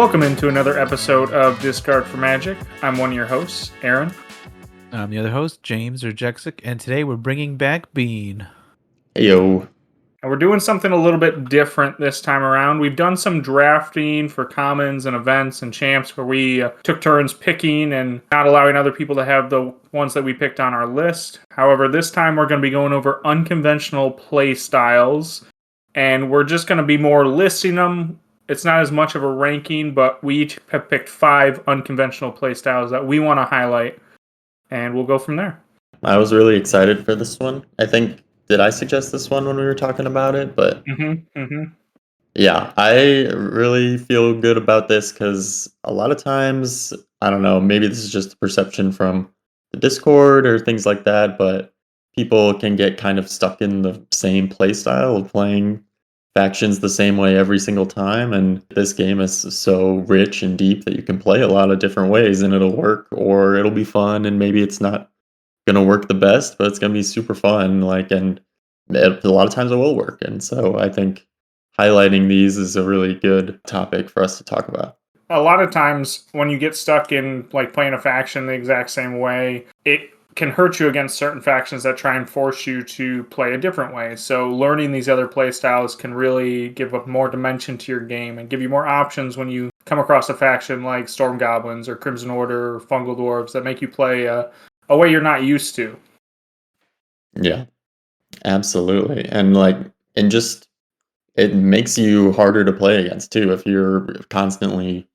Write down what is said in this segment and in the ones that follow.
Welcome into another episode of Discard for Magic. I'm one of your hosts, Aaron. I'm the other host, James or Jexic, and today we're bringing back Bean. Heyo. And we're doing something a little bit different this time around. We've done some drafting for commons and events and champs where we took turns picking and not allowing other people to have the ones that we picked on our list. However, this time we're going to be going over unconventional play styles, and we're just going to be more listing them. It's not as much of a ranking, but we each have picked 5 unconventional play styles that we want to highlight, and we'll go from there. I was really excited for this one. Did I suggest this one when we were talking about it? But yeah, I really feel good about this because a lot of times, I don't know, maybe this is just a perception from the Discord or things like that, but people can get kind of stuck in the same play style of playing factions the same way every single time. And this game is so rich and deep that you can play a lot of different ways and it'll work or it'll be fun, and maybe it's not gonna work the best, but it's gonna be super fun. And a lot of times it will work. And so I think highlighting these is a really good topic for us to talk about. A lot of times when you get stuck in like playing a faction the exact same way, it can hurt you against certain factions that try and force you to play a different way. So learning these other play styles can really give up more dimension to your game and give you more options when you come across a faction like Storm Goblins or Crimson Order or Fungal Dwarves that make you play a way you're not used to. Yeah, absolutely. And just it makes you harder to play against too if you're constantly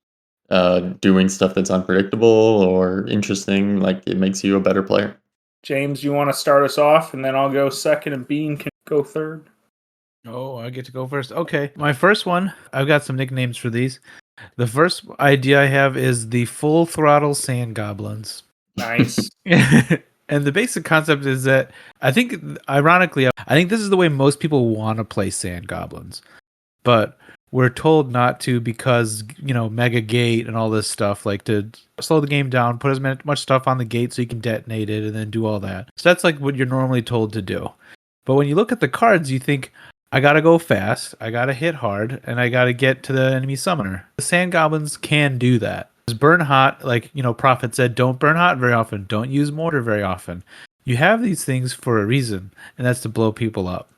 doing stuff that's unpredictable or interesting. Like, it makes you a better player. James, you want to start us off, and then I'll go second, and Bean can go third. Oh, I get to go first. Okay, my first one, I've got some nicknames for these. The first idea I have is the Full Throttle Sand Goblins. Nice. And the basic concept is that I think this is the way most people want to play Sand Goblins. But we're told not to because, Mega Gate and all this stuff, like to slow the game down, put as much stuff on the gate so you can detonate it and then do all that. So that's like what you're normally told to do. But when you look at the cards, you think, I gotta go fast, I gotta hit hard, and I gotta get to the enemy summoner. The Sand Goblins can do that. Burn hot, like, Prophet said, don't burn hot very often, don't use mortar very often. You have these things for a reason, and that's to blow people up.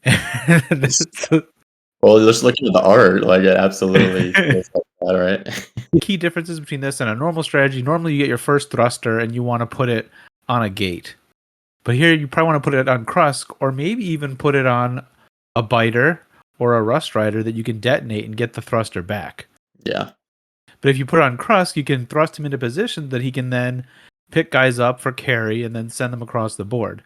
Well, just looking at the art, like, it absolutely feels like that, right? Key differences between this and a normal strategy. Normally you get your first thruster and you want to put it on a gate. But here you probably want to put it on Krusk, or maybe even put it on a biter or a rust rider that you can detonate and get the thruster back. Yeah. But if you put it on Krusk, you can thrust him into position that he can then pick guys up for carry and then send them across the board.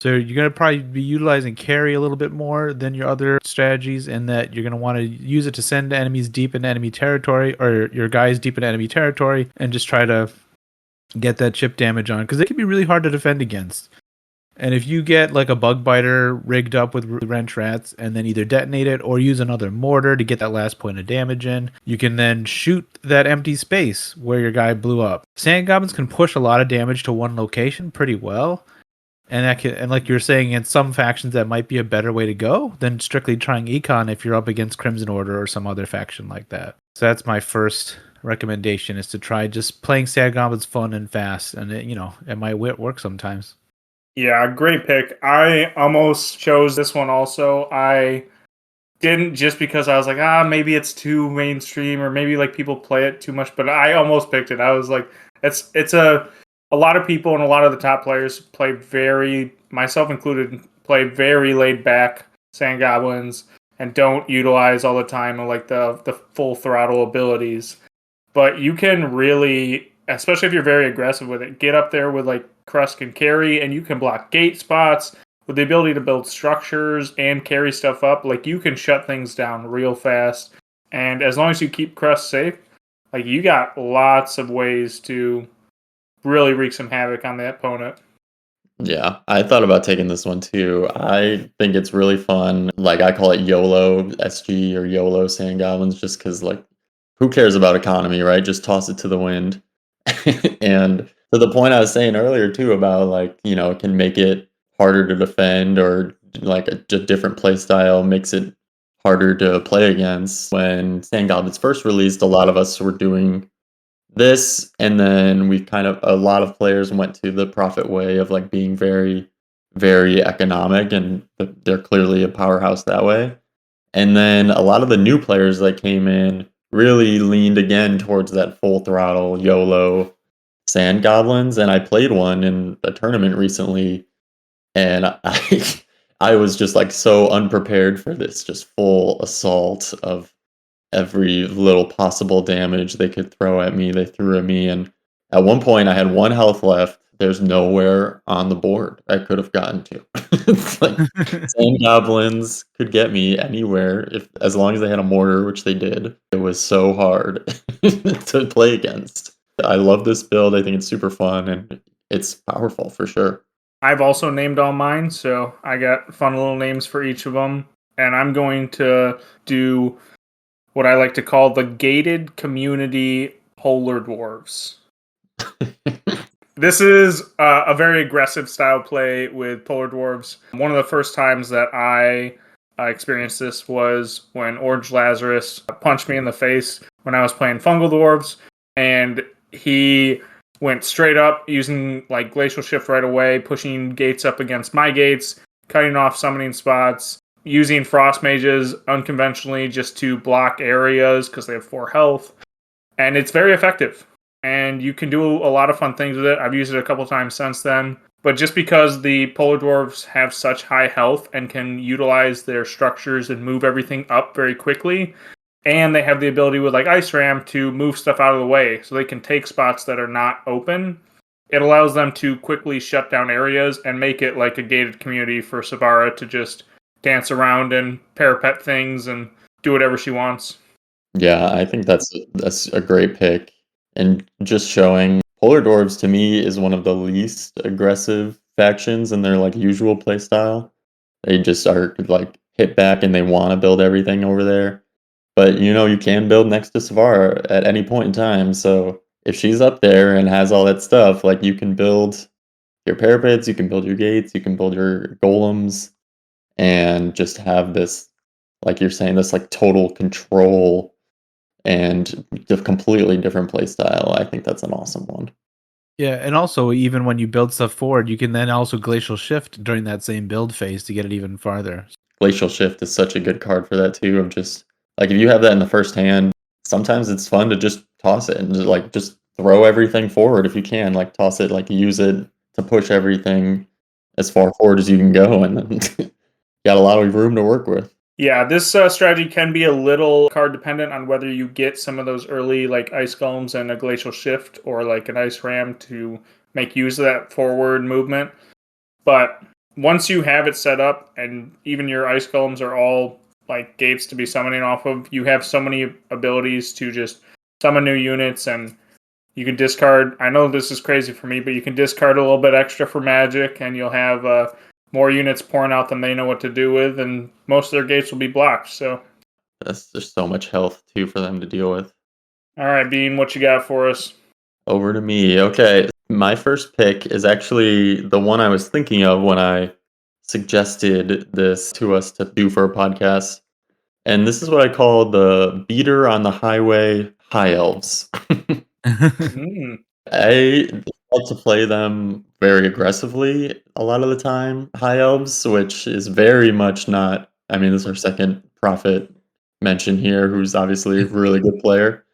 So you're going to probably be utilizing carry a little bit more than your other strategies, in that you're going to want to use it to send enemies deep into enemy territory, or your guys deep into enemy territory, and just try to get that chip damage on, because it can be really hard to defend against. And if you get like a bug biter rigged up with wrench rats and then either detonate it or use another mortar to get that last point of damage in, you can then shoot that empty space where your guy blew up. Sand Goblins can push a lot of damage to one location pretty well. And like you're saying, in some factions that might be a better way to go than strictly trying Econ if you're up against Crimson Order or some other faction like that. So that's my first recommendation, is to try just playing Sand Goblins fun and fast, and it might work sometimes. Yeah, great pick. I almost chose this one also. I didn't, just because I was like, maybe it's too mainstream, or maybe like people play it too much, but I almost picked it. I was like, it's a lot of people and a lot of the top players play myself included, play very laid back Sand Goblins and don't utilize all the time of like the full throttle abilities. But you can really, especially if you're very aggressive with it, get up there with like Krusk and carry, and you can block gate spots with the ability to build structures and carry stuff up. Like, you can shut things down real fast. And as long as you keep Krusk safe, like, you got lots of ways to really wreak some havoc on the opponent. Yeah, I thought about taking this one too. I think it's really fun. Like, I call it YOLO SG or YOLO Sand Goblins, just because, like, who cares about economy, right? Just toss it to the wind. And to the point I was saying earlier too about, like, it can make it harder to defend, or like a different play style makes it harder to play against. When Sand Goblins first released, a lot of us were doing this, and then a lot of players went to the profit way of like being very, very economic, and they're clearly a powerhouse that way. And then a lot of the new players that came in really leaned again towards that full throttle YOLO Sand Goblins, and I played one in a tournament recently, and I was just like so unprepared for this just full assault of every little possible damage they could throw at me, they threw at me. And at one point, I had 1 health left. There's nowhere on the board I could have gotten to. It's like sand goblins could get me anywhere as long as they had a mortar, which they did. It was so hard to play against. I love this build. I think it's super fun and it's powerful for sure. I've also named all mine, so I got fun little names for each of them. And I'm going to do what I like to call the gated community polar dwarves. This is a very aggressive style play with polar dwarves. One of the first times that I experienced this was when Orange Lazarus punched me in the face when I was playing fungal dwarves, and he went straight up using like glacial shift right away, pushing gates up against my gates, cutting off summoning spots, using frost mages unconventionally just to block areas because they have 4 health, and it's very effective. And you can do a lot of fun things with it. I've used it a couple times since then. But just because the polar dwarves have such high health and can utilize their structures and move everything up very quickly, and they have the ability with like Ice Ram to move stuff out of the way so they can take spots that are not open, it allows them to quickly shut down areas and make it like a gated community for Savara to just dance around and parapet things and do whatever she wants. Yeah, I think that's a great pick. And just showing Polar Dwarves to me is one of the least aggressive factions in their like usual playstyle. They just are like hit back and they want to build everything over there. But you can build next to Savara at any point in time. So if she's up there and has all that stuff, like you can build your parapets, you can build your gates, you can build your golems, and just have this, like you're saying, this like total control and a completely different play style. I think that's an awesome one. Yeah, and also even when you build stuff forward, you can then also glacial shift during that same build phase to get it even farther. Glacial Shift is such a good card for that too. Of just like if you have that in the first hand, sometimes it's fun to just toss it and just throw everything forward if you can. Like toss it, like use it to push everything as far forward as you can go, and then got a lot of room to work with. Yeah, this strategy can be a little card dependent on whether you get some of those early like ice golems and a glacial shift or like an ice ram to make use of that forward movement. But once you have it set up and even your ice golems are all like gates to be summoning off of, you have so many abilities to just summon new units, and you can discard. I know this is crazy for me, but you can discard a little bit extra for magic, and you'll have more units pouring out than they know what to do with, and most of their gates will be blocked. So That's just so much health too for them to deal with. all right, Bean, what you got for us? Over to me. Okay. My first pick is actually the one I was thinking of when I suggested this to us to do for a podcast. And this is what I call the beater on the highway high elves. Mm. I like to play them very aggressively a lot of the time, high elves, which is very much not. I mean, this is our second prophet mention here, who's obviously a really good player,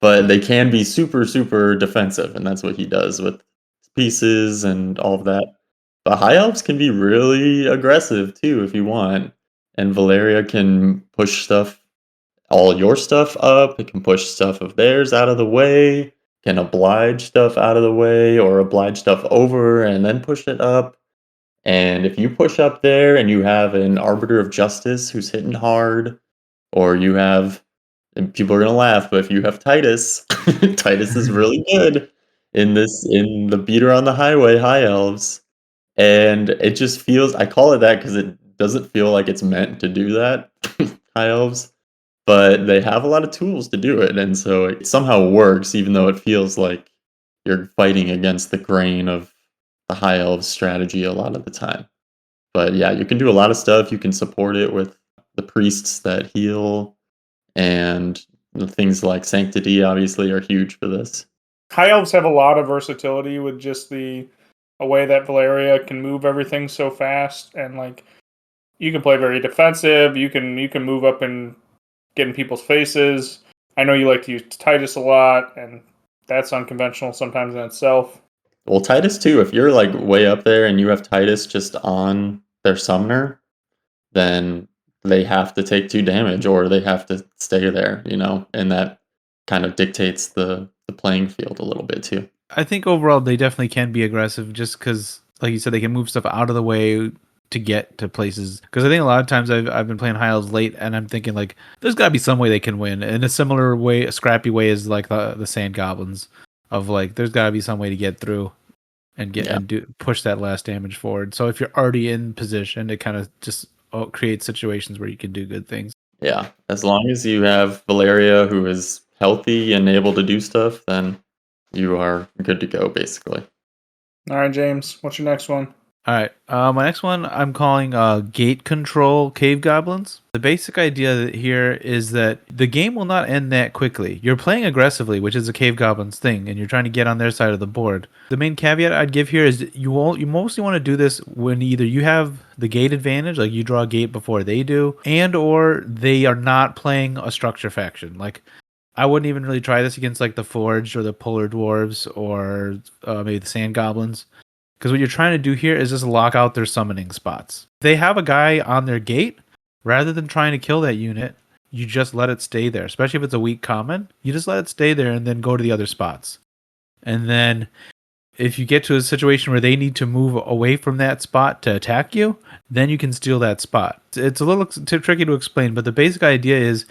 but they can be super, super defensive, and that's what he does with pieces and all of that. But high elves can be really aggressive too if you want, and Valeria can push stuff, all your stuff up. It can push stuff of theirs out of the way, can oblige stuff out of the way, or oblige stuff over and then push it up. And if you push up there and you have an arbiter of justice who's hitting hard, or you have, and people are gonna laugh, but if you have Titus, Titus is really good in the beater on the highway high elves. And it just feels, I call it that because it doesn't feel like it's meant to do that, high elves, but they have a lot of tools to do it, and so it somehow works, even though it feels like you're fighting against the grain of the high elves strategy a lot of the time. But yeah, you can do a lot of stuff. You can support it with the priests that heal, and things like Sanctity obviously are huge for this. High elves have a lot of versatility with just a way that Valeria can move everything so fast, and like you can play very defensive. You can move up and get in people's faces. I know you like to use Titus a lot, and that's unconventional sometimes in itself. Well, Titus too, if you're like way up there and you have Titus just on their summoner, then they have to take 2 damage or they have to stay there, and that kind of dictates the playing field a little bit too. I think overall they definitely can be aggressive just because, like you said, they can move stuff out of the way to get to places. Because I think a lot of times I've been playing high elves late, and I'm thinking like, there's got to be some way they can win in a similar way, a scrappy way as like the sand goblins, of like there's got to be some way to get through and push that last damage forward. So if you're already in position, it kind of just creates situations where you can do good things. Yeah, as long as you have Valeria who is healthy and able to do stuff, then you are good to go, basically. All right, James, what's your next one? All right, my next one I'm calling Gate Control Cave Goblins. The basic idea here is that the game will not end that quickly. You're playing aggressively, which is a Cave Goblins thing, and you're trying to get on their side of the board. The main caveat I'd give here is you mostly want to do this when either you have the gate advantage, like you draw a gate before they do, and or they are not playing a structure faction. Like, I wouldn't even really try this against like the Forged or the Polar Dwarves or maybe the Sand Goblins. Because what you're trying to do here is just lock out their summoning spots. If they have a guy on their gate, rather than trying to kill that unit, you just let it stay there. Especially if it's a weak common, you just let it stay there and then go to the other spots. And then if you get to a situation where they need to move away from that spot to attack you, then you can steal that spot. It's a little tricky to explain, but the basic idea is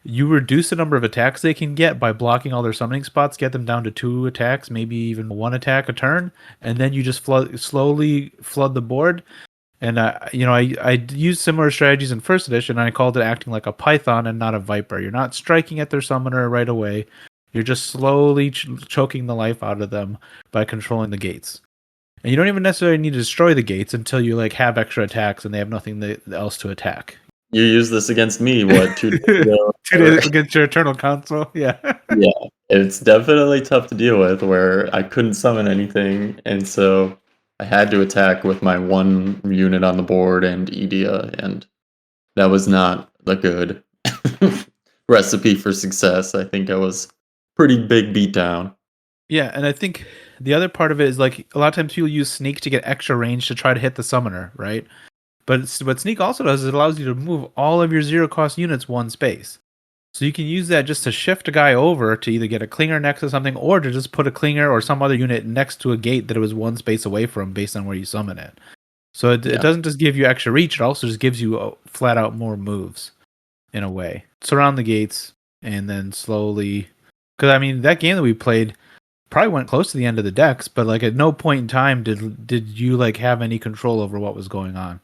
you reduce the number of attacks they can get by blocking all their summoning spots, get them down to 2 attacks, maybe even 1 attack a turn, and then you just slowly flood the board. And I used similar strategies in first edition, and I called it acting like a python and not a viper. You're not striking at their summoner right away. You're just slowly choking the life out of them by controlling the gates. And you don't even necessarily need to destroy the gates until you like have extra attacks and they have nothing else to attack. You used this against me, what, 2 days ago? 2 days against your Eternal Council, yeah. Yeah, it's definitely tough to deal with where I couldn't summon anything, and so I had to attack with my 1 unit on the board and Edia, and that was not a good recipe for success. I think I was pretty big beatdown. Yeah, and I think the other part of it is like a lot of times people use Sneak to get extra range to try to hit the summoner, right? But what Sneak also does is it allows you to move all of your 0-cost units 1 space. So you can use that just to shift a guy over to either get a Clinger next to something or to just put a Clinger or some other unit next to a gate that it was 1 space away from based on where you summon it. So it doesn't just give you extra reach, it also just gives you flat out more moves in a way. Surround the gates and then slowly... Because, I mean, that game that we played probably went close to the end of the decks, but like at no point in time did you like have any control over what was going on.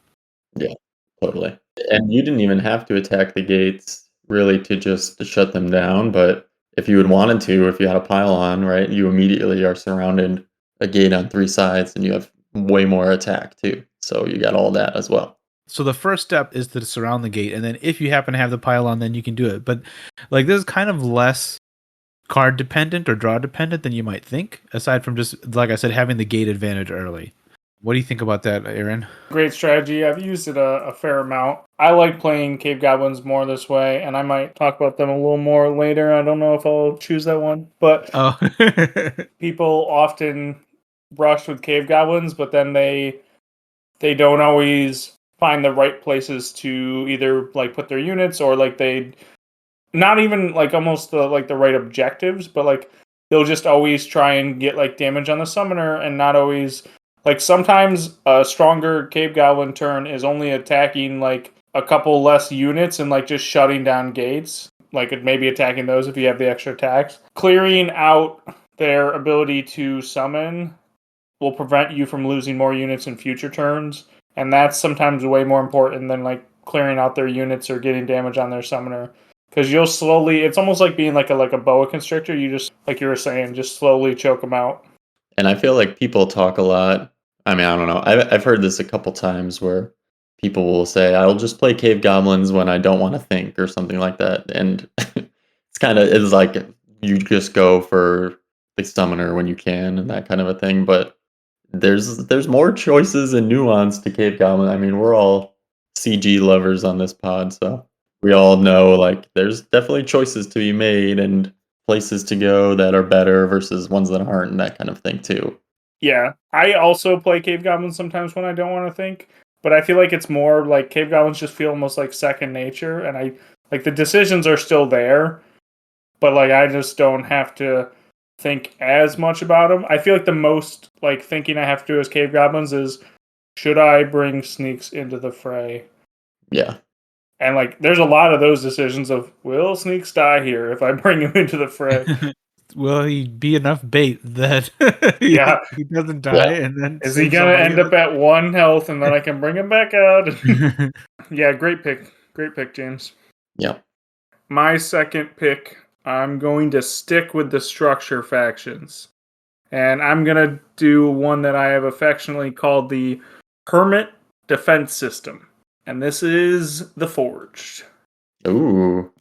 Yeah, totally. And you didn't even have to attack the gates really to just shut them down, but if you had wanted to, if you had a pylon, right, you immediately are surrounded a gate on 3 sides and you have way more attack too. So you got all that as well. So the first step is to surround the gate, and then if you happen to have the pylon, then you can do it. But like this is kind of less card dependent or draw dependent than you might think, aside from just, like I said, having the gate advantage early. What do you think about that, Aaron? Great strategy. I've used it a fair amount. I like playing Cave Goblins more this way, and I might talk about them a little more later. I don't know if I'll choose that one, but people often rush with Cave Goblins, but then they don't always find the right places to either like put their units or like they not even like almost the right objectives, but like they'll just always try and get like damage on the summoner and not always. Like, sometimes a stronger Cave Goblin turn is only attacking, like, a couple less units and, like, just shutting down gates. Like, it may be attacking those if you have the extra attacks. Clearing out their ability to summon will prevent you from losing more units in future turns. And that's sometimes way more important than, like, clearing out their units or getting damage on their summoner. Because you'll slowly... It's almost like being, like a boa constrictor. You just, like you were saying, just slowly choke them out. And I feel like people talk a lot. I mean, I don't know. I've heard this a couple times where people will say, "I'll just play cave goblins when I don't want to think," or something like that. And it's like you just go for the summoner when you can and that kind of a thing. But there's more choices and nuance to cave goblin. I mean, we're all CG lovers on this pod, so we all know like there's definitely choices to be made and places to go that are better versus ones that aren't, and that kind of thing too. Yeah, I also play cave goblins sometimes when I don't want to think, but I feel like it's more like cave goblins just feel almost like second nature, and I like the decisions are still there, but like I just don't have to think as much about them. I feel like the most like thinking I have to do as cave goblins is should I bring sneaks into the fray? Yeah. And like there's a lot of those decisions of will sneaks die here if I bring him into the fray? Will he be enough bait that Yeah. he doesn't die Yeah. and then Is he save gonna somebody end up at 1 health and then I can bring him back out? Yeah, great pick. Great pick, James. Yeah. My second pick, I'm going to stick with the structure factions. And I'm going to do one that I have affectionately called the Hermit Defense System. And this is the Forged. Ooh.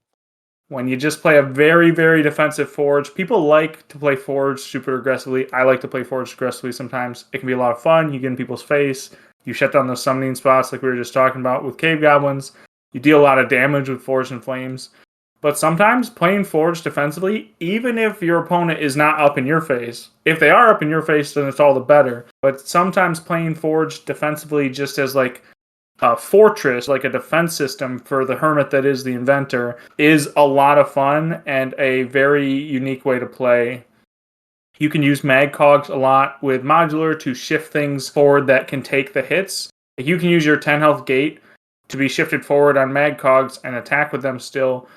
When you just play a very, very defensive Forge, people like to play Forge super aggressively. I like to play Forge aggressively sometimes. It can be a lot of fun. You get in people's face. You shut down those summoning spots like we were just talking about with Cave Goblins. You deal a lot of damage with Forge and Flames. But sometimes playing Forge defensively, even if your opponent is not up in your face, if they are up in your face, then it's all the better. But sometimes playing Forge defensively just as like a fortress, like a defense system for the hermit that is the inventor, is a lot of fun and a very unique way to play. You can use mag cogs a lot with modular to shift things forward that can take the hits. You can use your 10 health gate to be shifted forward on mag cogs and attack with them still,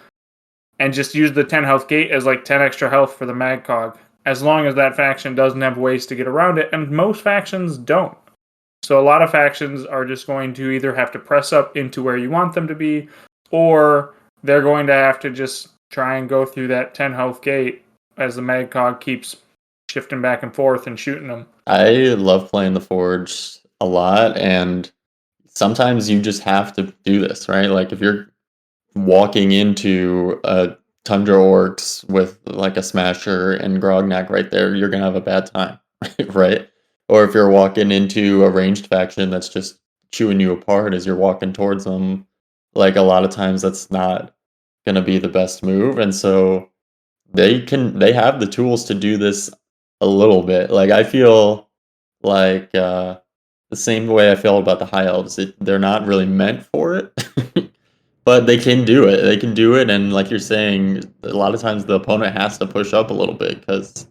and just use the 10 health gate as like 10 extra health for the mag cog, as long as that faction doesn't have ways to get around it, and most factions don't. So a lot of factions are just going to either have to press up into where you want them to be, or they're going to have to just try and go through that 10 health gate as the mag cog keeps shifting back and forth and shooting them. I love playing the Forge a lot, and sometimes you just have to do this, right? Like if you're walking into a Tundra Orcs with like a Smasher and Grognak right there, you're gonna have a bad time, right? Or if you're walking into a ranged faction that's just chewing you apart as you're walking towards them, like a lot of times that's not gonna be the best move. And so they have the tools to do this a little bit. Like I feel like the same way I feel about the High Elves. They're not really meant for it. But they can do it. They can do it, and like you're saying, a lot of times the opponent has to push up a little bit because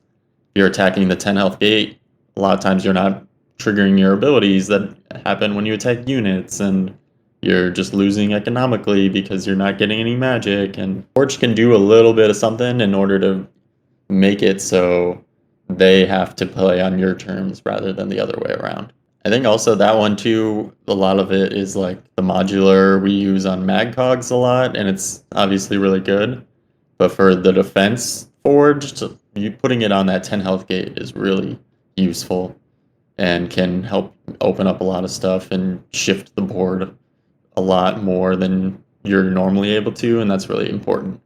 you're attacking the 10 health gate. A lot of times you're not triggering your abilities that happen when you attack units, and you're just losing economically because you're not getting any magic. And Forge can do a little bit of something in order to make it so they have to play on your terms rather than the other way around. I think also that one too, a lot of it is like the modular we use on magcogs a lot, and it's obviously really good. But for the defense forged, you putting it on that 10 health gate is really useful and can help open up a lot of stuff and shift the board a lot more than you're normally able to, and that's really important.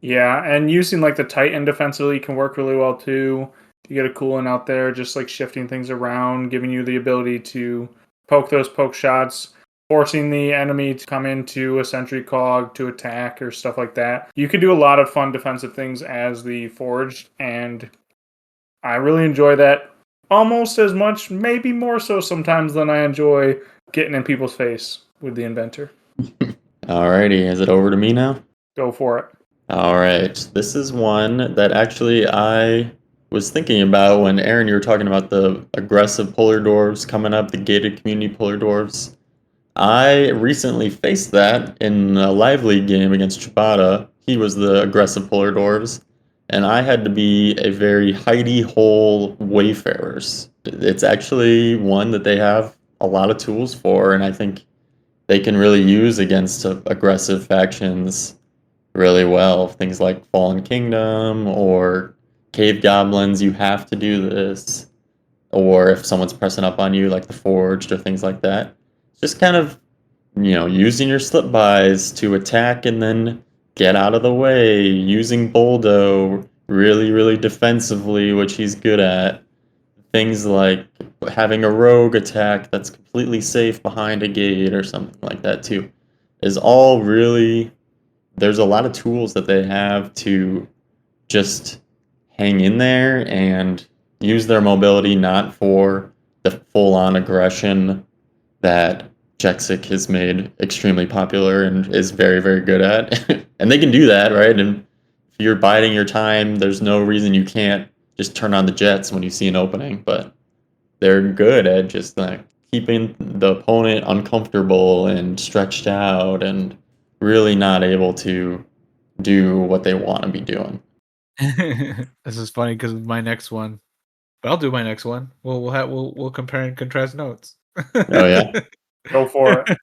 Yeah, and using like the Titan defensively can work really well too. You get a coolant out there, just like shifting things around, giving you the ability to poke those poke shots, forcing the enemy to come into a sentry cog to attack or stuff like that. You could do a lot of fun defensive things as the Forged, and I really enjoy that almost as much, maybe more so sometimes than I enjoy getting in people's face with the Inventor. Alrighty, is it over to me now? Go for it. All right. This is one that actually I was thinking about when Aaron, you were talking about the aggressive polar dwarves coming up, the gated community polar dwarves. I recently faced that in a live league game against Chibata. He was the aggressive polar dwarves, and I had to be a very hidey hole wayfarers. It's actually one that they have a lot of tools for, and I think they can really use against aggressive factions really well. Things like Fallen Kingdom or Cave Goblins, you have to do this. Or if someone's pressing up on you, like the Forged or things like that. Just kind of using your slip buys to attack and then get out of the way, using Boldo really, really defensively, which he's good at. Things like having a rogue attack that's completely safe behind a gate or something like that too is all really, there's a lot of tools that they have to just hang in there and use their mobility not for the full-on aggression that Jexic has made extremely popular and is very, very good at. And they can do that, right? And if you're biding your time, there's no reason you can't just turn on the jets when you see an opening. But they're good at just like keeping the opponent uncomfortable and stretched out and really not able to do what they want to be doing. This is funny because my next one, but I'll do my next one. We'll compare and contrast notes. Oh yeah. Go for it.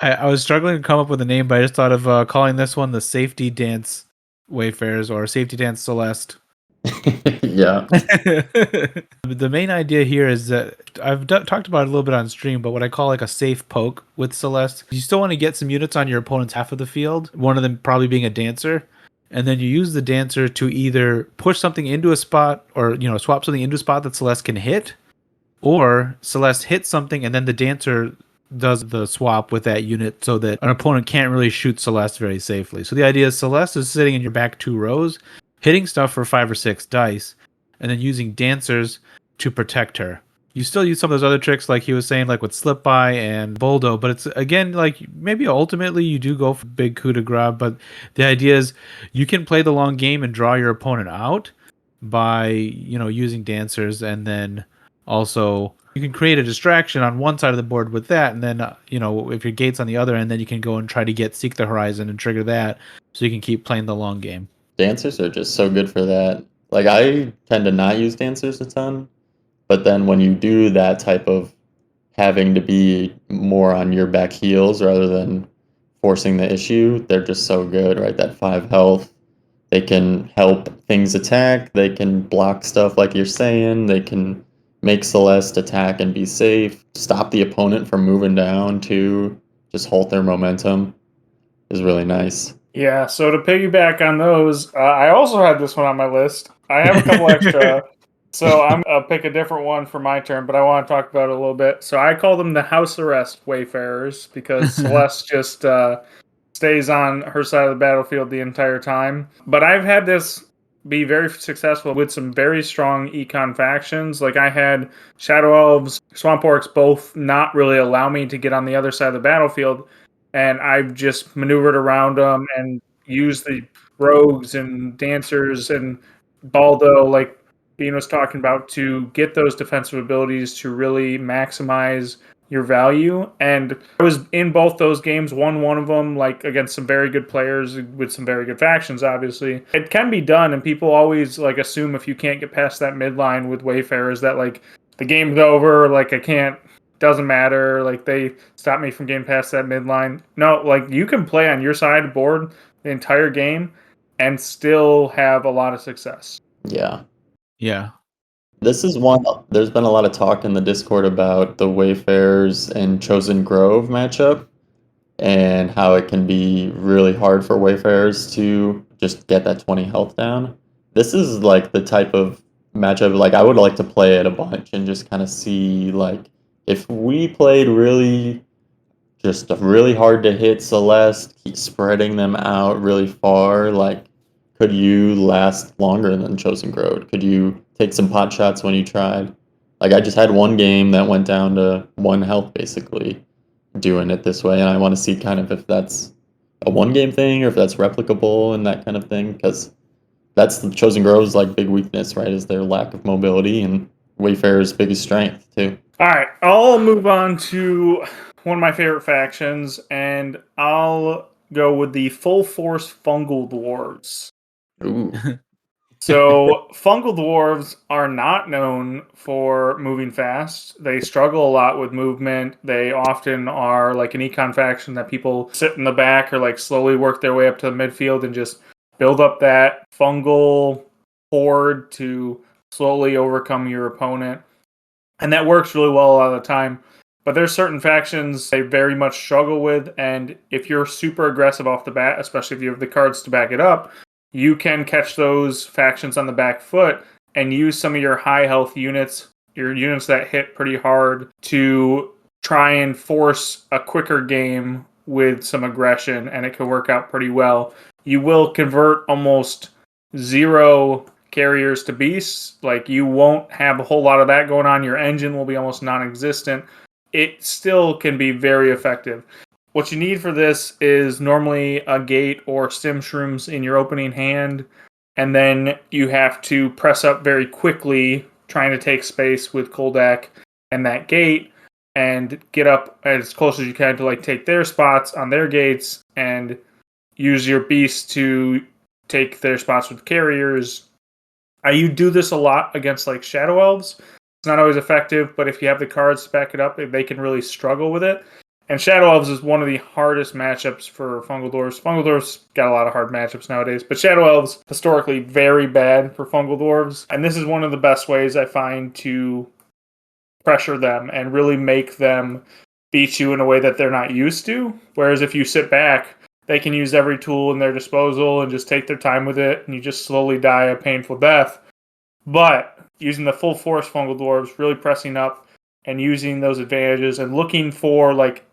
I was struggling to come up with a name, but I just thought of calling this one the Safety Dance Wayfarers or Safety Dance Celeste. Yeah. The main idea here is that I've talked about it a little bit on stream, but what I call like a safe poke with Celeste. You still want to get some units on your opponent's half of the field, one of them probably being a dancer, and then you use the dancer to either push something into a spot or swap something into a spot that Celeste can hit, or Celeste hits something and then the dancer does the swap with that unit so that an opponent can't really shoot Celeste very safely. So the idea is Celeste is sitting in your back 2 rows, hitting stuff for 5 or 6 dice, and then using dancers to protect her. You still use some of those other tricks like he was saying, like with Slip By and Boldo, but it's again like maybe ultimately you do go for big coup de grace, but the idea is you can play the long game and draw your opponent out by using dancers, and then also you can create a distraction on one side of the board with that, and then if your gate's on the other end, then you can go and try to Seek the Horizon and trigger that so you can keep playing the long game. Dancers are just so good for that. Like, I tend to not use dancers a ton, but then when you do that type of having to be more on your back heels rather than forcing the issue, they're just so good, right? That 5 health. They can help things attack. They can block stuff like you're saying. They can make Celeste attack and be safe. Stop the opponent from moving down too. Just halt their momentum is really nice. Yeah, so to piggyback on those, I also had this one on my list. I have a couple extra, so I'll pick a different one for my turn, but I want to talk about it a little bit. So I call them the House Arrest Wayfarers because Celeste just stays on her side of the battlefield the entire time. But I've had this be very successful with some very strong econ factions. Like I had Shadow Elves, Swamp Orcs both not really allow me to get on the other side of the battlefield, and I've just maneuvered around them and used the rogues and dancers and Baldo, like Bean was talking about, to get those defensive abilities to really maximize your value. And I was in both those games, won one of them, like against some very good players with some very good factions, obviously. It can be done, and people always like assume if you can't get past that midline with Wayfarers that like the game's over, like I can't, doesn't matter, like they stop me from getting past that midline. No, like you can play on your side of the board the entire game and still have a lot of success. Yeah. Yeah. This is one, there's been a lot of talk in the Discord about the Wayfarers and Chosen Grove matchup and how it can be really hard for Wayfarers to just get that 20 health down. This is like the type of matchup like I would like to play it a bunch and just kind of see like if we played really hard to hit Celeste, keep spreading them out really far, like could you last longer than Chosen Grove? Could you take some pot shots when you tried? Like I just had one game that went down to 1 health basically doing it this way, and I want to see kind of if that's a 1 game thing or if that's replicable and that kind of thing, because that's the Chosen Grove's like big weakness, right? Is their lack of mobility, and Wayfarer's biggest strength too. All right, I'll move on to one of my favorite factions, and I'll go with the Full Force Fungal Dwarves. Ooh. So, fungal dwarves are not known for moving fast. They struggle a lot with movement. They often are like an econ faction that people sit in the back or like slowly work their way up to the midfield and just build up that fungal horde to slowly overcome your opponent. And that works really well a lot of the time. But there's certain factions they very much struggle with, and if you're super aggressive off the bat, especially if you have the cards to back it up, you can catch those factions on the back foot and use some of your high health units, your units that hit pretty hard, to try and force a quicker game with some aggression, and it can work out pretty well. You will convert almost 0 carriers to beasts. Like, you won't have a whole lot of that going on. Your engine will be almost non-existent. It still can be very effective. What you need for this is normally a gate or stim shrooms in your opening hand, and then you have to press up very quickly, trying to take space with Koldak and that gate, and get up as close as you can to like take their spots on their gates, and use your beasts to take their spots with carriers. You do this a lot against like Shadow Elves. It's not always effective, but if you have the cards to back it up, they can really struggle with it. And Shadow Elves is one of the hardest matchups for Fungal Dwarves. Fungal Dwarves got a lot of hard matchups nowadays, but Shadow Elves, historically very bad for Fungal Dwarves. And this is one of the best ways I find to pressure them and really make them beat you in a way that they're not used to. Whereas if you sit back, they can use every tool in their disposal and just take their time with it, and you just slowly die a painful death. But using the full force Fungal Dwarves, really pressing up and using those advantages and looking for like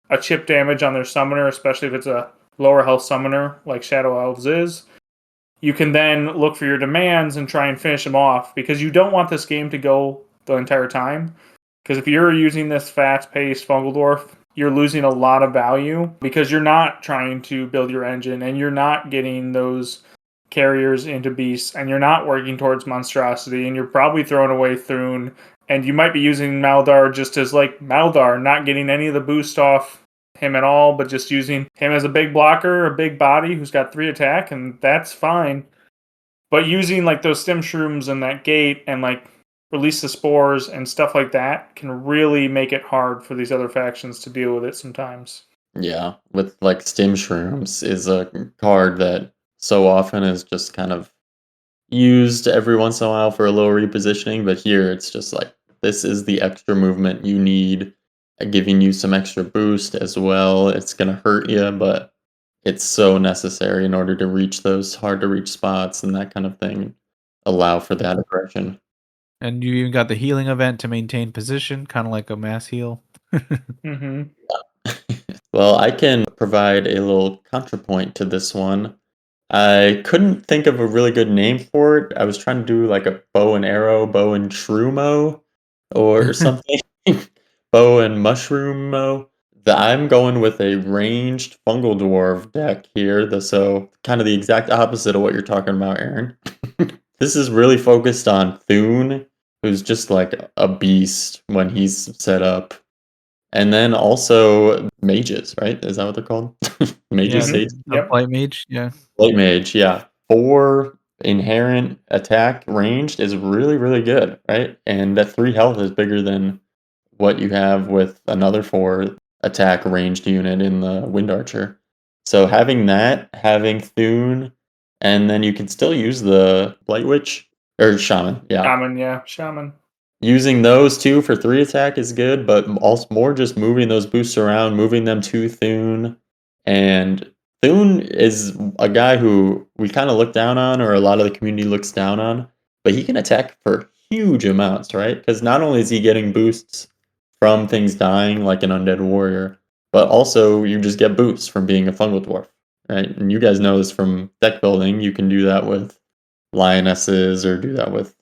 a chip damage on their summoner, especially if it's a lower health summoner like Shadow Elves is, you can then look for your demands and try and finish them off, because you don't want this game to go the entire time. Because if you're using this fast-paced Fungal Dwarf, you're losing a lot of value because you're not trying to build your engine, and you're not getting those carriers into beasts, and you're not working towards monstrosity, and you're probably throwing away Thune, and you might be using Maldar just as like Maldar, not getting any of the boost off him at all, but just using him as a big blocker, a big body who's got 3 attack, and that's fine. But using like those stim shrooms and that gate and like release the spores and stuff like that can really make it hard for these other factions to deal with it sometimes. Yeah, with like stim shrooms is a card that so often is just kind of used every once in a while for a little repositioning, but here it's just like this is the extra movement you need, giving you some extra boost as well. It's gonna hurt you, but it's so necessary in order to reach those hard to reach spots and that kind of thing. Allow for that aggression. And you even got the healing event to maintain position, kind of like a mass heal. Mm-hmm. Well, I can provide a little contrapoint to this one. I couldn't think of a really good name for it. I was trying to do like a bow and arrow, bow and shroomo, or something. Bow and mushroom. I'm going with a ranged fungal dwarf deck here. So kind of the exact opposite of what you're talking about, Aaron. This is really focused on Thune, who's just like a beast when he's set up. And then also mages, right? Is that what they're called? Yeah, Mages, Mm-hmm. sage, Yep. Light mage. Yeah. light mage, yeah. 4 inherent attack ranged is really, really good, right? And that 3 health is bigger than what you have with another 4 attack ranged unit in the Wind Archer. So having that, having Thune, and then you can still use the Blight Witch or Shaman, yeah. Shaman, yeah. Shaman. Using those 2 for 3 attack is good, but also more just moving those boosts around, moving them to Thune. And Thune is a guy who we kind of look down on, or a lot of the community looks down on, but he can attack for huge amounts, right? Because not only is he getting boosts from things dying like an undead warrior, but also you just get boosts from being a fungal dwarf, right? And you guys know this from deck building. You can do that with lionesses or do that with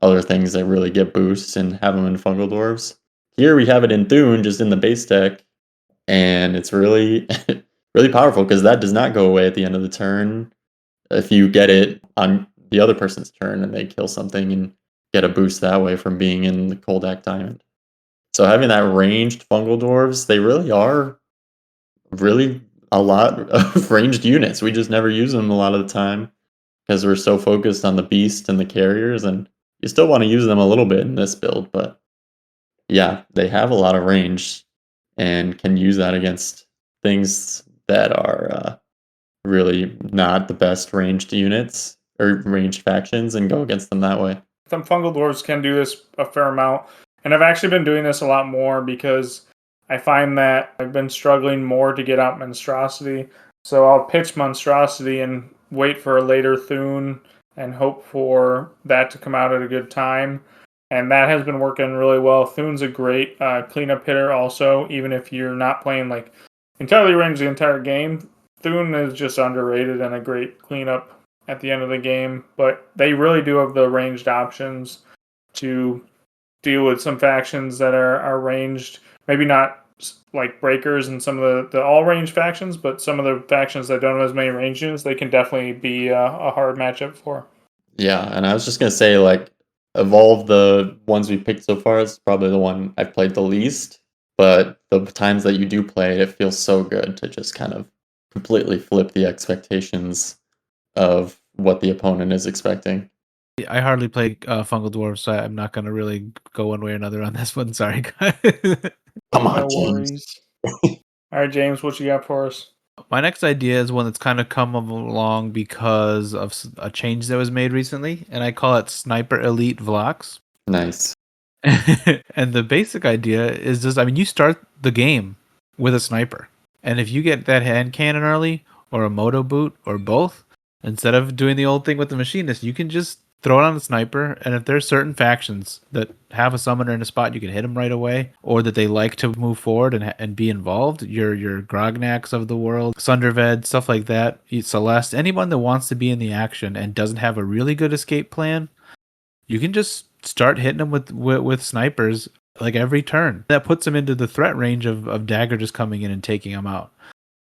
other things that really get boosts and have them in fungal dwarves. Here we have it in Thune, just in the base deck, and it's really, really powerful because that does not go away at the end of the turn. If you get it on the other person's turn and they kill something and get a boost that way from being in the Koldak Diamond. So having that ranged fungal dwarves, they really are really a lot of ranged units. We just never use them a lot of the time because we're so focused on the beast and the carriers, and you still want to use them a little bit in this build, but yeah, they have a lot of range and can use that against things that are really not the best ranged units or ranged factions and go against them that way. Some fungal dwarves can do this a fair amount. And I've actually been doing this a lot more because I find that I've been struggling more to get out Monstrosity. So I'll pitch Monstrosity and wait for a later Thune and hope for that to come out at a good time. And that has been working really well. Thune's a great cleanup hitter also, even if you're not playing like entirely range the entire game. Thune is just underrated and a great cleanup at the end of the game. But they really do have the ranged options to deal with some factions that are ranged. Maybe not like breakers and some of the all range factions, but some of the factions that don't have as many range units, they can definitely be a hard matchup for. Yeah, and I was just gonna say, like, of all the ones we picked so far, it's probably the one I've played the least. But the times that you do play it, it feels so good to just kind of completely flip the expectations of what the opponent is expecting. I hardly play Fungal Dwarf, so I'm not going to really go one way or another on this one. Sorry, guys. Come on, No James. worries. All right, James, what you got for us? My next idea is one that's kind of come along because of a change that was made recently, and I call it Sniper Elite Vlox. Nice. And the basic idea is just, I mean, you start the game with a sniper, and if you get that hand cannon early, or a moto boot, or both, instead of doing the old thing with the machinist, you can just throw it on the sniper. And if there's certain factions that have a summoner in a spot, you can hit them right away, or that they like to move forward and be involved. Your Grognaks of the world, Sunderved, stuff like that. Celeste, anyone that wants to be in the action and doesn't have a really good escape plan, you can just start hitting them with snipers like every turn. That puts them into the threat range of Dagger just coming in and taking them out.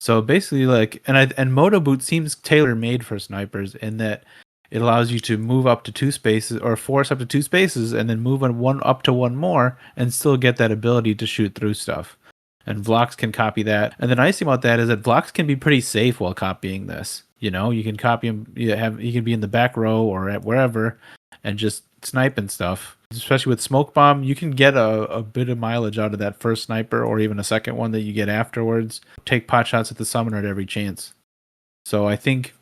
So basically, like, and Moto Boot seems tailor made for snipers in that it allows you to move up to 2 spaces or force up to 2 spaces and then move on one up to one more and still get that ability to shoot through stuff. And Vlox can copy that. And the nice thing about that is that Vlox can be pretty safe while copying this. You know, you can copy him. You can be in the back row or at wherever, and just snipe and stuff. Especially with Smoke Bomb, you can get a bit of mileage out of that first sniper or even a second one that you get afterwards. Take pot shots at the summoner at every chance. So I think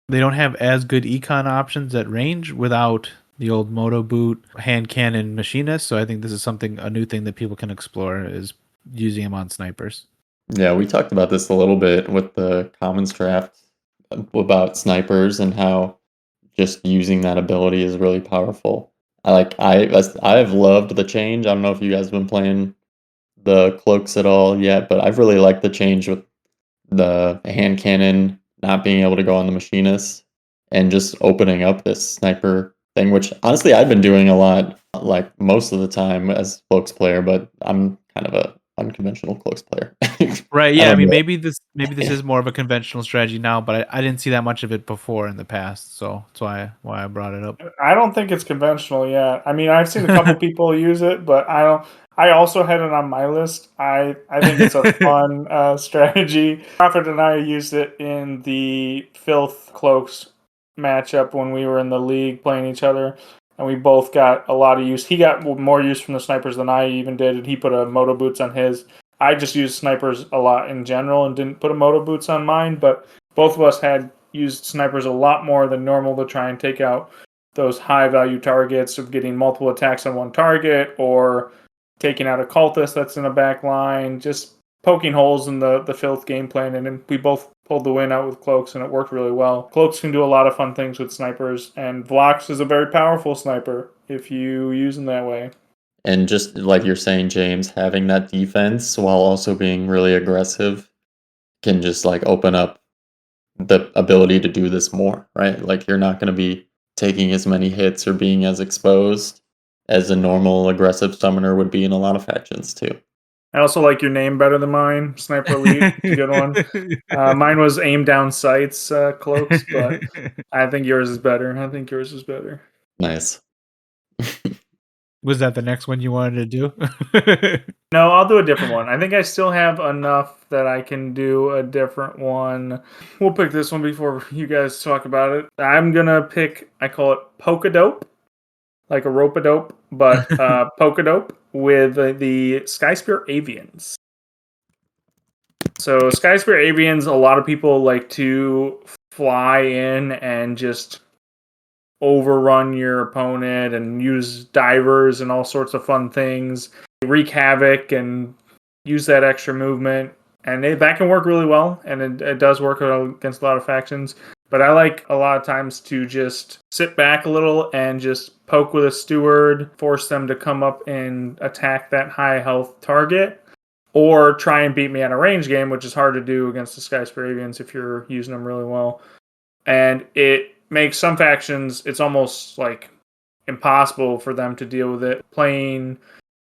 they don't have as good econ options at range without the old Moto Boot, hand cannon machinist. So I think this is a new thing that people can explore is using them on snipers. Yeah, we talked about this a little bit with the Commons draft about snipers and how just using that ability is really powerful. I've loved the change. I don't know if you guys have been playing the cloaks at all yet, but I've really liked the change with the hand cannon not being able to go on the machinist and just opening up this sniper thing, which honestly I've been doing a lot, like most of the time as cloaks player, but I'm kind of a unconventional cloaks player. Right. I Yeah. I don't mean, know. maybe this is more of a conventional strategy now, but I didn't see that much of it before in the past, so that's why I brought it up. I don't think it's conventional yet. I mean, I've seen a couple people use it, but I don't. I also had it on my list. I think it's a fun strategy. Prophet and I used it in the Filth Cloaks matchup when we were in the league playing each other, and we both got a lot of use. He got more use from the snipers than I even did, and he put a Moto Boots on his. I just used snipers a lot in general and didn't put a Moto Boots on mine, but both of us had used snipers a lot more than normal to try and take out those high value targets of getting multiple attacks on one target or taking out a cultist that's in a back line, just poking holes in the filth game plan. And then we both pulled the win out with cloaks, and it worked really well. Cloaks can do a lot of fun things with snipers, and Vlox is a very powerful sniper if you use them that way. And just like you're saying, James, having that defense while also being really aggressive can just like open up the ability to do this more, right? Like you're not going to be taking as many hits or being as exposed as a normal aggressive summoner would be in a lot of factions too. I also like your name better than mine, Sniper Elite. It's a good one. Mine was Aim Down Sights Cloaks, but I think yours is better. I think yours is better. Nice. Was that the next one you wanted to do? No, I'll do a different one. I think I still have enough that I can do a different one. We'll pick this one before you guys talk about it. I'm going to pick, I call it Polka Dope, like a rope-a-dope, but Polka Dope with the Skyspear Avians. So Skyspear Avians, a lot of people like to fly in and just overrun your opponent and use divers and all sorts of fun things, wreak havoc and use that extra movement, and that can work really well, and it does work against a lot of factions. But I like a lot of times to just sit back a little and just poke with a steward, force them to come up and attack that high health target, or try and beat me at a range game, which is hard to do against the Skyscravians if you're using them really well. And it makes some factions, it's almost like impossible for them to deal with it. Playing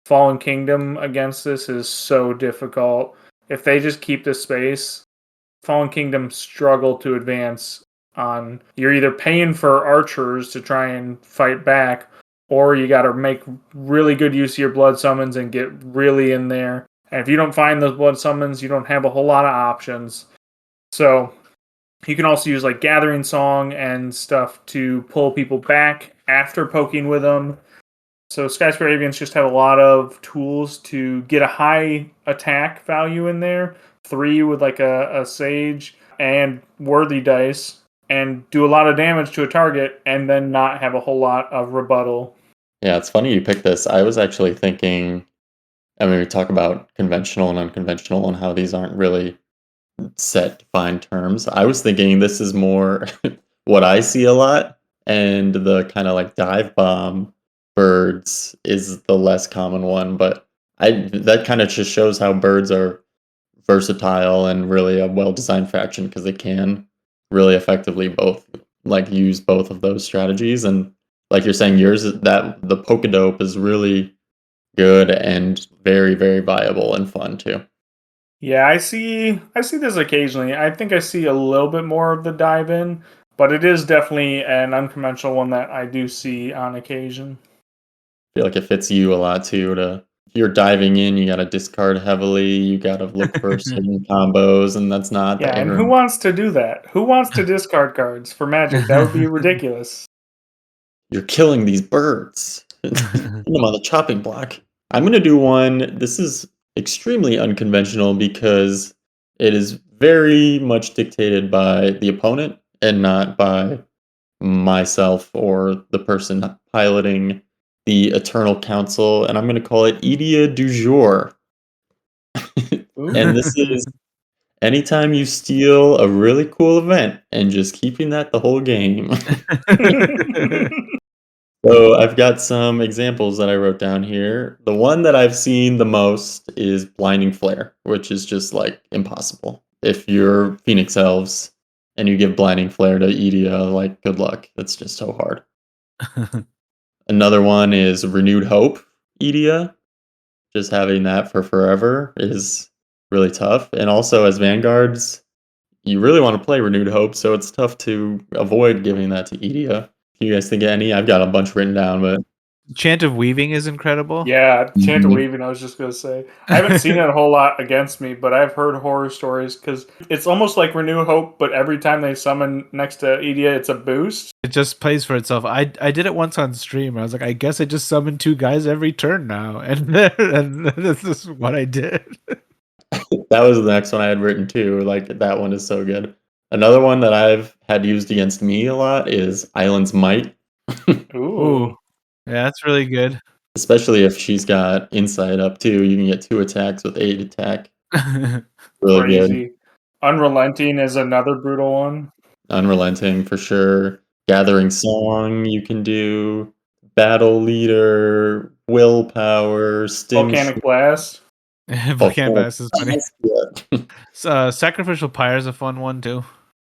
Fallen Kingdom against this is so difficult. If they just keep this space, Fallen Kingdom struggle to advance on. You're either paying for archers to try and fight back, or you got to make really good use of your blood summons and get really in there. And if you don't find those blood summons, you don't have a whole lot of options. So you can also use like Gathering Song and stuff to pull people back after poking with them. So Skyscravians just have a lot of tools to get a high attack value in there. 3 with like a Sage and Worthy dice, and do a lot of damage to a target and then not have a whole lot of rebuttal. Yeah, it's funny you picked this. I was actually thinking, I mean, we talk about conventional and unconventional and how these aren't really set defined terms. I was thinking this is more what I see a lot, and the kind of like dive bomb birds is the less common one, but that kind of just shows how birds are versatile and really a well-designed faction, because they can really effectively both like use both of those strategies. And like you're saying, yours that the polka dope is really good and very, very viable and fun too. Yeah, I see this occasionally. I think I see a little bit more of the dive in, but it is definitely an unconventional one that I do see on occasion. I feel like it fits you a lot too. If you're diving in, you got to discard heavily. You got to look for certain combos, and that's not Yeah, the and who air. wants to do that? Who wants to discard cards for Magic? That would be ridiculous. You're killing these birds. Put them on the chopping block. I'm going to do one. This is extremely unconventional because it is very much dictated by the opponent and not by myself or the person piloting the Eternal Council. And I'm going to call it Idea du jour. And this is anytime you steal a really cool event and just keeping that the whole game. So I've got some examples that I wrote down here. The one that I've seen the most is Blinding Flare, which is just like impossible. If you're Phoenix Elves and you give Blinding Flare to Edia, like good luck. It's just so hard. Another one is Renewed Hope, Edia. Just having that for forever is really tough. And also as Vanguards, you really want to play Renewed Hope, so it's tough to avoid giving that to Edia. You guys think of any? I've got a bunch written down, but Chant of Weaving is incredible. Yeah, Chant of Weaving, I was just going to say. I haven't seen it a whole lot against me, but I've heard horror stories because it's almost like Renew Hope, but every time they summon next to Edia, it's a boost. It just plays for itself. I did it once on stream. I was like, I guess I just summon 2 guys every turn now. And this is what I did. that was the next one I had written too. Like, that one is so good. Another one that I've had used against me a lot is Island's Might. Ooh. Yeah, that's really good. Especially if she's got Insight up too. You can get 2 attacks with 8 attack. Really Crazy. good. Unrelenting is another brutal one. Unrelenting for sure. Gathering Song you can do. Battle Leader, Willpower, Sting. Volcanic Blast. Volcanic Blast is funny. Yeah. Sacrificial Pyre is a fun one too.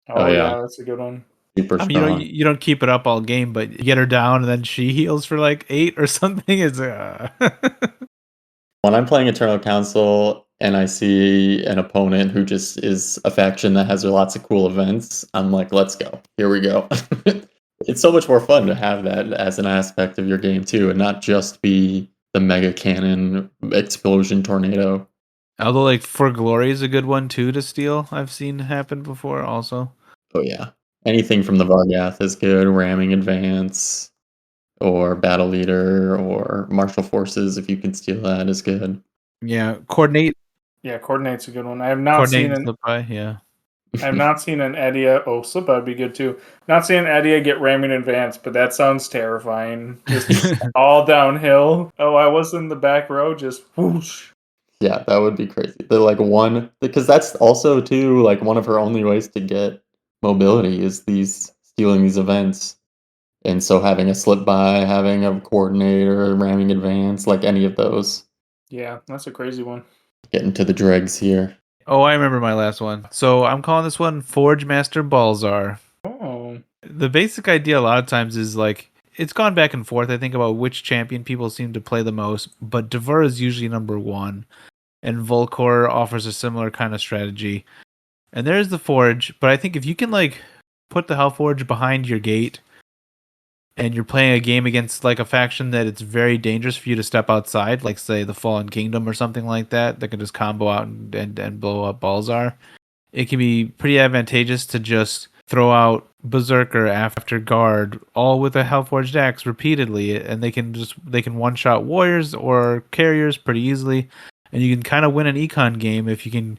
Oh yeah, that's a good one. Super I mean, strong. you don't keep it up all game, but you get her down and then she heals for like 8 or something. It's When I'm playing Eternal Council and I see an opponent who just is a faction that has lots of cool events, I'm like, let's go. Here we go. It's so much more fun to have that as an aspect of your game too, and not just be the mega cannon explosion tornado. Although, like, For Glory is a good one too to steal. I've seen happen before also. Oh yeah. Anything from the Vargath is good. Ramming Advance or Battle Leader or Martial Forces, if you can steal that, is good. Yeah, Coordinate. Yeah, Coordinate's a good one. I have not seen an yeah. I have not seen an Edia. Oh, Slip would be good too. Not seeing Edia get Ramming Advance, but that sounds terrifying. Just all downhill. Oh, I was in the back row, just whoosh. Yeah, that would be crazy. They're like one because that's also too like one of her only ways to get mobility is these stealing these events. And so having a slip by, having a coordinator, ramming advance, like any of those. Yeah, that's a crazy one. Getting to the dregs here. Oh, I remember my last one. So I'm calling this one Forge Master Balzar. Oh. The basic idea a lot of times is like it's gone back and forth. I think about which champion people seem to play the most, but Devur is usually number one, and Volcor offers a similar kind of strategy. And there's the Forge, but I think if you can like put the Hellforge behind your gate, and you're playing a game against like a faction that it's very dangerous for you to step outside, like say the Fallen Kingdom or something like that, that can just combo out and blow up Balzar, it can be pretty advantageous to just throw out Berserker after guard, all with a Hellforged Axe repeatedly, and they can one shot warriors or carriers pretty easily, and you can kind of win an econ game if you can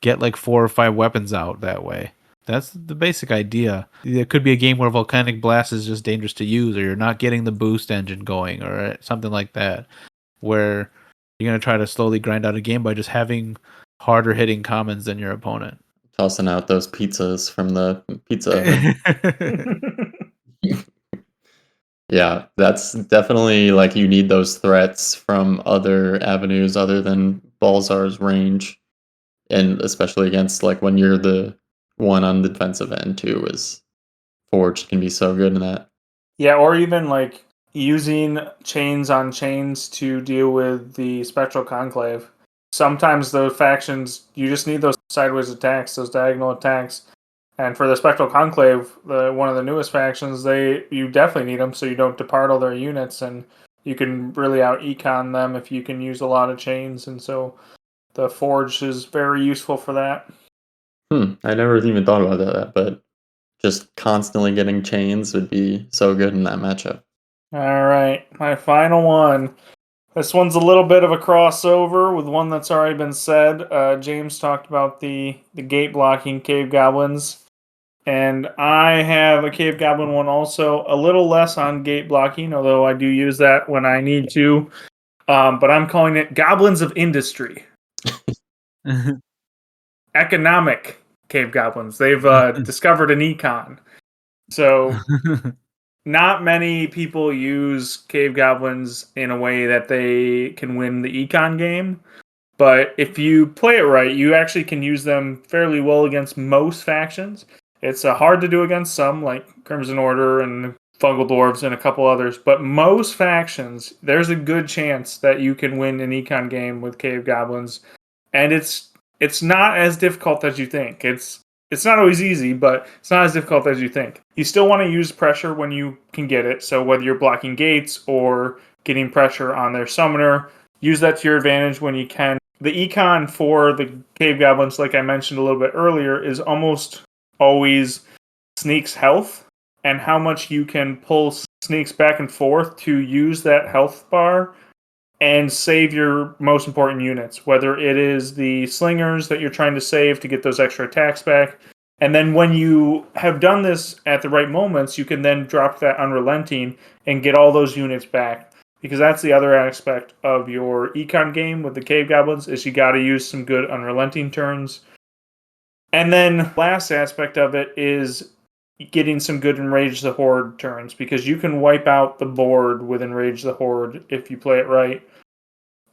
get like 4 or 5 weapons out that way. That's the basic idea. It could be a game where Volcanic Blast is just dangerous to use, or you're not getting the boost engine going, or something like that, where you're going to try to slowly grind out a game by just having harder hitting commons than your opponent. Tossing out those pizzas from the pizza oven. Yeah, that's definitely like you need those threats from other avenues other than Balzar's range. And especially against like when you're the one on the defensive end too, is Forge can be so good in that. Yeah, or even like using chains on chains to deal with the Spectral Conclave. Sometimes the factions, you just need those sideways attacks, those diagonal attacks. And for the Spectral Conclave, one of the newest factions, you definitely need them so you don't depart all their units, and you can really out econ them if you can use a lot of chains. And so the Forge is very useful for that. I never even thought about that, but just constantly getting chains would be so good in that matchup. All right, my final one. This one's a little bit of a crossover with one that's already been said. James talked about the gate blocking cave goblins, and I have a cave goblin one also. A little less on gate blocking, although I do use that when I need to. But I'm calling it Goblins of Industry. Economic cave goblins. They've discovered an econ. So not many people use cave goblins in a way that they can win the econ game. But if you play it right, you actually can use them fairly well against most factions. It's hard to do against some, like Crimson Order and Fungal Dwarves and a couple others. But most factions, there's a good chance that you can win an econ game with cave goblins. And it's not as difficult as you think. It's not always easy, but it's not as difficult as you think. You still want to use pressure when you can get it. So whether you're blocking gates or getting pressure on their summoner, use that to your advantage when you can. The econ for the cave goblins, like I mentioned a little bit earlier, is almost always Sneak's health and how much you can pull Sneaks back and forth to use that health bar and save your most important units, whether it is the slingers that you're trying to save to get those extra attacks back. And then when you have done this at the right moments, you can then drop that unrelenting and get all those units back. Because that's the other aspect of your econ game with the cave goblins, is you got to use some good unrelenting turns. And then last aspect of it is getting some good Enrage the Horde turns, because you can wipe out the board with Enrage the Horde if you play it right.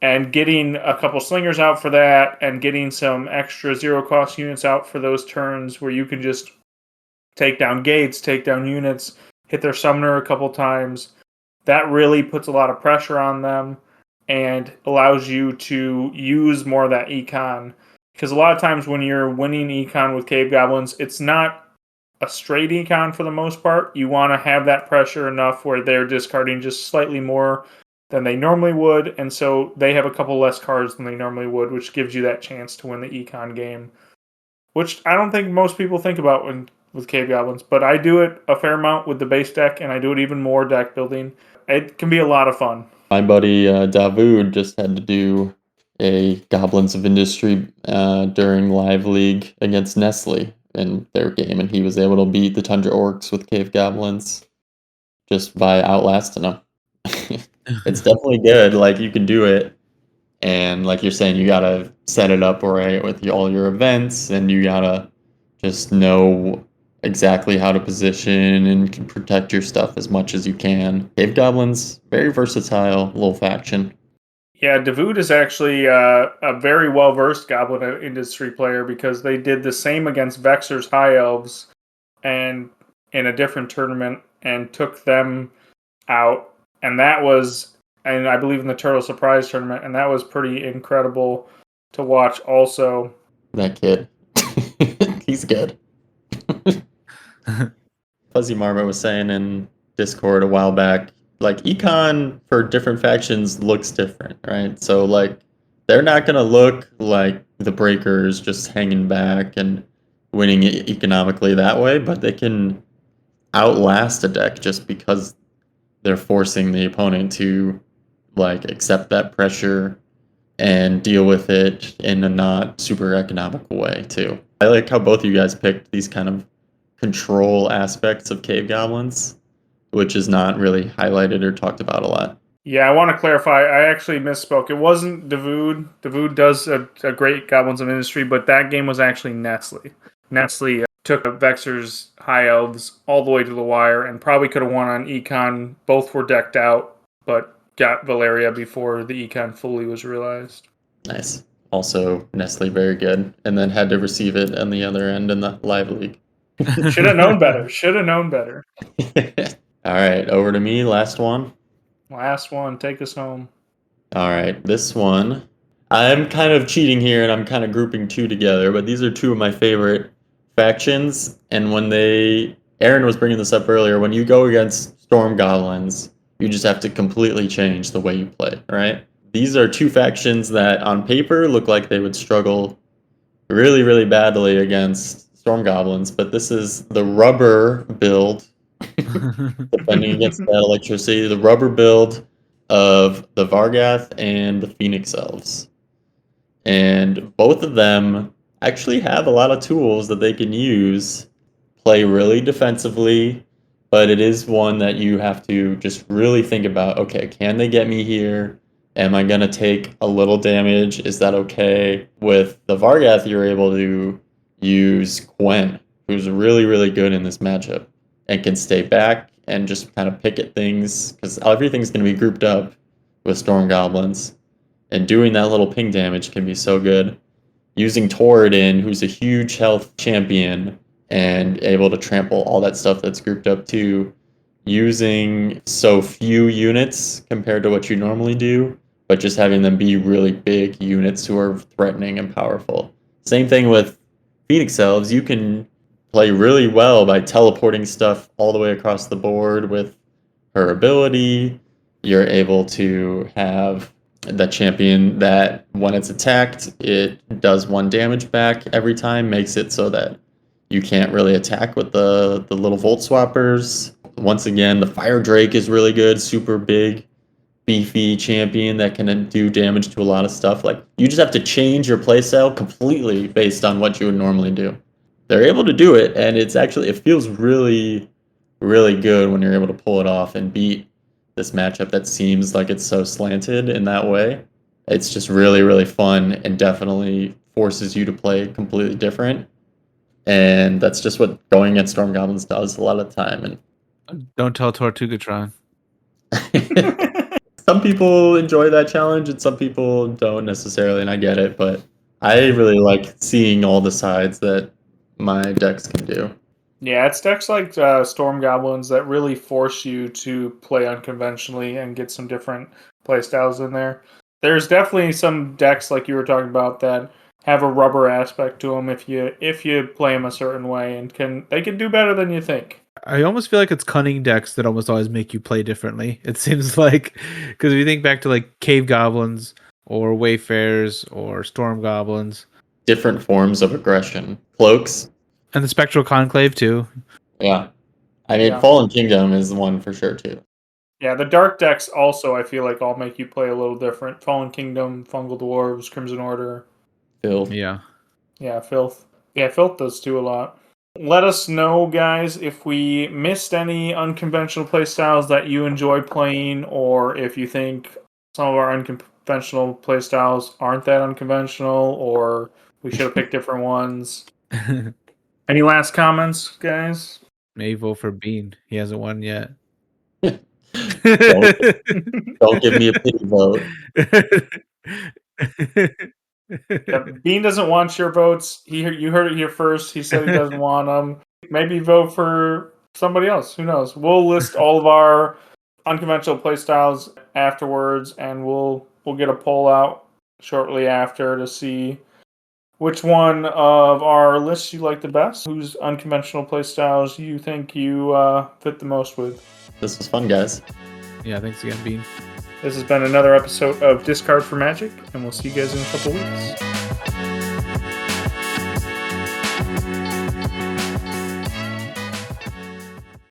And getting a couple slingers out for that, and getting some extra zero cost units out for those turns where you can just take down gates, take down units, hit their summoner a couple times. That really puts a lot of pressure on them and allows you to use more of that econ. Because a lot of times when you're winning econ with cave goblins, it's not a straight econ for the most part. You want to have that pressure enough where they're discarding just slightly more than they normally would, and so they have a couple less cards than they normally would, which gives you that chance to win the econ game. Which I don't think most people think about with cave goblins, but I do it a fair amount with the base deck, and I do it even more deck building. It can be a lot of fun. My buddy Davood just had to do a Goblins of Industry during Live League against Nestle in their game, and he was able to beat the Tundra Orcs with Cave Goblins just by outlasting them. It's definitely good. Like, you can do it. And like you're saying, you gotta set it up right with all your events, and you gotta just know exactly how to position and protect your stuff as much as you can. Cave Goblins, very versatile little faction. Yeah, Davood is actually a very well-versed Goblin industry player because they did the same against Vexer's High Elves and in a different tournament and took them out. And that was, and I believe in the Turtle Surprise tournament, and that was pretty incredible to watch also. That kid. He's good. Fuzzy Marmot was saying in Discord a while back, like econ for different factions looks different, right? So like they're not gonna look like the Breakers just hanging back and winning economically that way, but they can outlast a deck just because they're forcing the opponent to like accept that pressure and deal with it in a not super economical way too. I like how both of you guys picked these kind of control aspects of cave goblins, which is not really highlighted or talked about a lot. Yeah, I want to clarify. I actually misspoke. It wasn't Davood. Davood does a great Goblins of Industry, but that game was actually Nestle. Nestle took Vexer's High Elves all the way to the wire and probably could have won on Econ. Both were decked out, but got Valeria before the Econ fully was realized. Nice. Also, Nestle very good, and then had to receive it on the other end in the live league. Should have known better. Should have known better. All right, over to me. Last one. Last one. Take us home. All right, this one. I'm kind of cheating here and I'm kind of grouping two together, but these are two of my favorite factions. And when Aaron was bringing this up earlier, when you go against Storm Goblins, you just have to completely change the way you play, right? These are two factions that on paper look like they would struggle really, really badly against Storm Goblins, but this is the rubber build, defending against that electricity, the rubber build of the Vargath and the Phoenix Elves. And both of them actually have a lot of tools that they can use, play really defensively, but it is one that you have to just really think about, okay, can they get me here? Am I going to take a little damage? Is that okay? With the Vargath, you're able to use Gwen, who's really, really good in this matchup and can stay back and just kind of pick at things because everything's going to be grouped up with Storm Goblins. And doing that little ping damage can be so good. Using Torridin, who's a huge health champion, and able to trample all that stuff that's grouped up too. Using so few units compared to what you normally do, but just having them be really big units who are threatening and powerful. Same thing with Phoenix Elves. You can play really well by teleporting stuff all the way across the board with her ability. You're able to have the champion that when it's attacked, it does 1 damage back every time, makes it so that you can't really attack with the little Volt Swappers. Once again, the Fire Drake is really good, super big, beefy champion that can do damage to a lot of stuff. Like, you just have to change your playstyle completely based on what you would normally do. They're able to do it, and it feels really, really good when you're able to pull it off and beat this matchup that seems like it's so slanted in that way. It's just really, really fun and definitely forces you to play completely different. And that's just what going against Storm Goblins does a lot of the time. And Don't tell Tortugatron. some people enjoy that challenge and some people don't necessarily, and I get it, but I really like seeing all the sides that my decks can do. Yeah, it's decks like Storm Goblins that really force you to play unconventionally and get some different play styles in there. There's definitely some decks like you were talking about that have a rubber aspect to them if you play them a certain way and they can do better than you think. I almost feel like it's cunning decks that almost always make you play differently. It seems like, because if you think back to like Cave Goblins or Wayfarers or Storm Goblins, Different forms of aggression. Cloaks. and the Spectral Conclave too. Yeah. I mean, Yeah. Fallen Kingdom is one for sure too. Yeah, the dark decks also I feel like all make you play a little different. Fallen Kingdom, Fungal Dwarves, Crimson Order. Filth. Yeah. Yeah, Filth. Yeah, Filth does too a lot. Let us know, guys, if we missed any unconventional play styles that you enjoy playing, or if you think some of our unconventional playstyles aren't that unconventional, or we should have picked different ones. Any last comments, guys? Maybe vote for Bean. He hasn't won yet. Don't give me a pity vote. Yeah, Bean doesn't want your votes. You heard it here first. He said he doesn't want them. Maybe vote for somebody else. Who knows? We'll list all of our unconventional playstyles afterwards, and we'll get a poll out shortly after to see which one of our lists you like the best. Whose unconventional playstyles you think you fit the most with. This was fun, guys. Yeah, thanks again, Bean. This has been another episode of Discard for Magic, and we'll see you guys in a couple weeks.